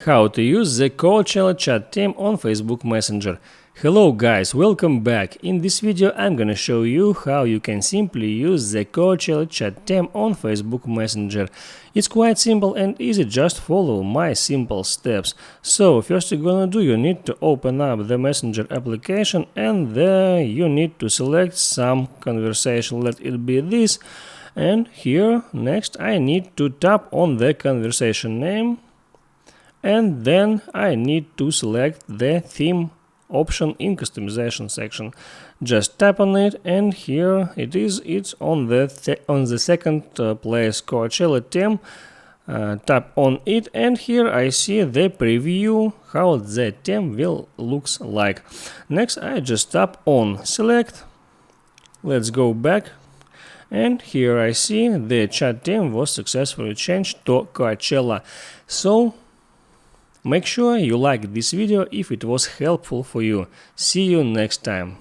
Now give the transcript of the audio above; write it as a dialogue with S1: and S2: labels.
S1: How to use the Coachella chat theme on Facebook Messenger. Hello guys, welcome back. In this video I'm gonna show you how you can simply use the Coachella chat theme on Facebook Messenger. It's quite simple and easy, just follow my simple steps. So first you're gonna do, you need to open up the Messenger application and there you need to select some conversation, let it be this. And here next I need to tap on the conversation name. And then I need to select the theme option in customization section. Just tap on it and here it is, it's on the second place, Coachella theme. Tap on it and here I see the preview how the theme will looks like. Next I just tap on select. Let's go back. And here I see the chat theme was successfully changed to Coachella. So make sure you like this video if it was helpful for you. See you next time.